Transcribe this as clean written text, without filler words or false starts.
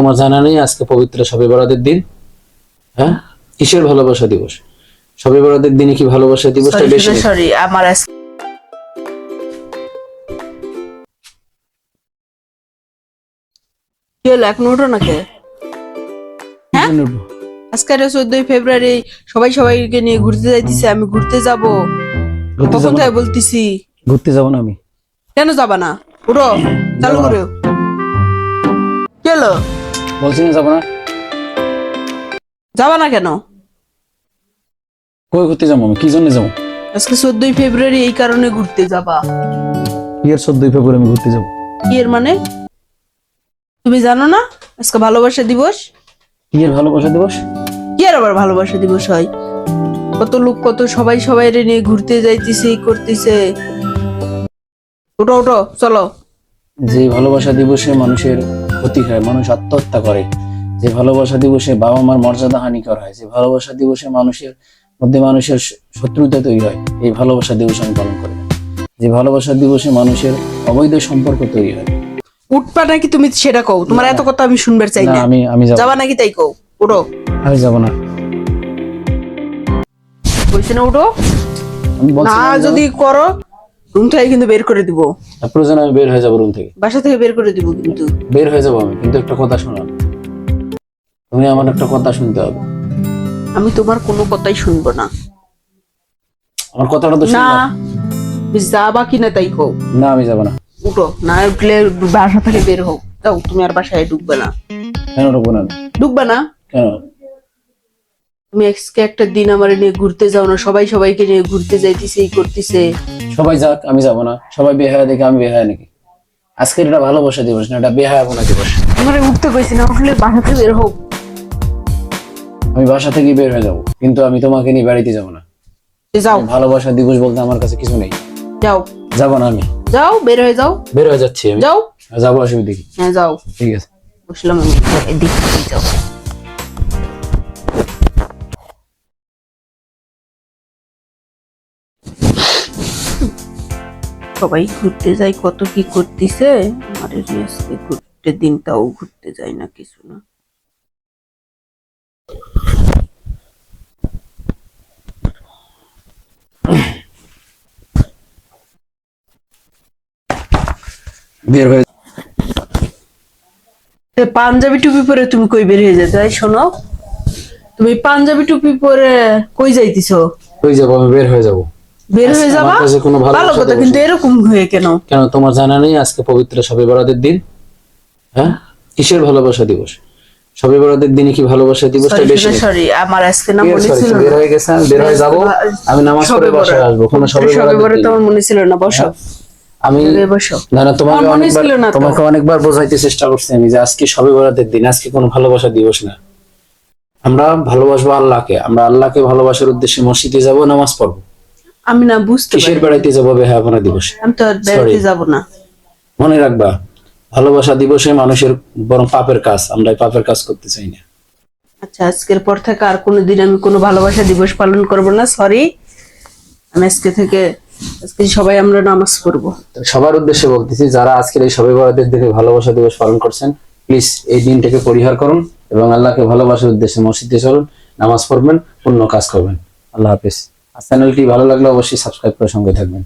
তোমার জানা নেই আজকে পবিত্র শবে বরাতের দিন? হ্যাঁ, কিসের ভালোবাসা দিবস? শবে বরাতের দিনে কি ভালোবাসা দিবসটা বেশি? সরি আমার কি হলো, এখন উঠো না কে? হ্যাঁ, আজকে 14 ফেব্রুয়ারি, সবাই সবাইকে নিয়ে ঘুরতে যাইতেছে। আমি ঘুরতে যাব, কখন তাই বলতেছি। ঘুরতে যাব না আমি। কেন যাবা না? উঠো, চালু করো। কি হলো? বলছি না যাব না। যাবা না কেন? কই ঘুরতে যাবো আমি? কি জন্য যাবো? আজকে 14 ফেব্রুয়ারি, এই কারণে ঘুরতে যাবা। কি এর 14 ফেব্রুয়ারি আমি ঘুরতে যাবো? কি এর মানে? তুমি জানো না আজকে ভালোবাসা দিবস? কি এর ভালোবাসা দিবস? কি আর আবার ভালোবাসা দিবস হয়? কত লোক, কত সবাই সবাই নিয়ে ঘুরতে যাইতেছে, করতেছে। উঠো উঠো, চলো। যে ভালোবাসা দিবসে মানুষের ক্ষতি হয়, মানুষ আত্মহত্যা করে, যে ভালোবাসা দিবসে বাবা মার মর্যাদা হানি করা হয়, যে ভালোবাসা দিবসে মানুষের মধ্যে মানুষের শত্রুতা তৈরি হয়, এই ভালোবাসা দিবস আমি পালন করি না। যে ভালোবাসা দিবসে মানুষের অবৈধ সম্পর্ক তৈরি হয়। উঠবা নাকি তুমি সেটা কও? তোমার এত কথা আমি শুনবার চাই না, না। আমি যাবা নাকি তাই কও? উঠো। আমি যাব না। বলছি না উঠো। আমি বলছি না, না আমি যদি করো রুম থেকে কিন্তু বের করে দিব। যাব। প্রয়োজন আমি বের হয়ে যাবো রুম থেকে। বাসা থেকে বের করে দিব কিন্তু। বের হয়ে যাবো আমি, কিন্তু একটা কথা শোনো। তুমি আমার একটা কথা শুনতে হবে। আমি তোমার কোনো কথাই শুনবো না। আমার কথাটা তো না, শুনবা। যাবা কিনা তাই কও। না, আমি যাব না। উঠো, না উঠলে বাসা থেকে বের হোক। যাও, তুমি আর বাসায় ঢুকবে না। কেন ঢুকবো না আমি? ঢুকবে না? কেন? তুমি আজকে একটা দিন আমার নিয়ে ঘুরতে যাও না? সবাই সবাইকে নিয়ে ঘুরতে যাইতেছে, এই করতেছে। সবাই যাক, আমি যাব না। সবাই বেহায়া দেখে আমি বেহায়া নাকি? আজকের এটা ভালোবাসা দিবস না, এটা বেহায়া বোনা দিবস। তোমার উঠতে কইছি না, উঠলে বাসা থেকে বের হোক। আমি বাসা থেকে বের হয়ে যাব, কিন্তু আমি তোমাকে নিয়ে বাড়িতে যাব না। যাও, ভালোবাসা দিবস বলতে আমার কাছে কিছু নেই। যাও। যাব না আমি। যাও, বের হয়ে যাও। বের হয়ে যাচ্ছি আমি। যাও। যাবো, অসুবিধা কি? হ্যাঁ যাও। ঠিক আছে। বসলাম আমি, এদিক থেকে যাও। সবাই ঘুরতে যায়, কত কি করতেছে। আমার আজকে ঘুরতে দিনটাও ঘুরতে যায় না, কিছু না। বের হয়ে পাঞ্জাবি টুপি পরে তুমি কই বের হয়ে যেতে? শোনো, তুমি পাঞ্জাবি টুপি পরে কই যাইতেছো? কই যাবো? আমি বের হয়ে যাব। বের হয়ে যাবা? আমার কাছে কোনো ভালো কথা, কিন্তু এরকম হয়ে কেন? কেন তোমার জানা নেই আজকে পবিত্র শবে বরাতের দিন? হ্যাঁ, কিসের ভালোবাসা দিবস? শবে বরাতের দিনে কি ভালোবাসা দিবসটা বেশি? সরি আমার আজকে না মনে ছিল। বের হয়ে গেছে, আমি বের হয়ে যাব। আমি নামাজ পড়ে বাসায় আসবো। কোনো শবে বরাতে আমার মনে ছিল না। বসো। আমি বসো। না না, তোমাকে মনে অনেকবার ছিল না তো। তোমাকে অনেকবার বোঝাইতে চেষ্টা করছি আমি যে আজকে শবে বরাতের দিন, আজকে কোনো ভালোবাসা দিবস না। আমরা ভালোবাসবো আল্লাহকে। আমরা আল্লাহকে ভালোবাসার উদ্দেশ্যে মসজিদে যাব, নামাজ পড়বো। আমি না বুঝতে কিসের পারি। বেড়াইতে যাবো বেহায়াপনা দিবসে? আমি তো আর বেড়াতে Sorry. যাব না। মনে রাখবা, ভালোবাসা দিবসে মানুষের বরং পাপের কাজ, আমরা এই পাপের কাজ করতে চাই না। আচ্ছা, আজকের পর থেকে আর কোনোদিন আমি কোনো ভালোবাসা দিবস পালন করব না। সরি। আমি আজকে সবাই আমরা নামাজ পড়বো। তো সবার উদ্দেশ্যে বলতেছি, যারা আজকের এই শবে বরাতের দিনে ভালোবাসা দিবস পালন করছেন, প্লিজ এই দিনটাকে পরিহার করুন এবং আল্লাহকে ভালোবাসার উদ্দেশ্যে মসজিদে চলুন, নামাজ পড়বেন, পুণ্য কাজ করবেন। আল্লাহ হাফেজ। আর চ্যানেলটি ভালো লাগলে অবশ্যই সাবস্ক্রাইব করে সঙ্গে থাকবেন।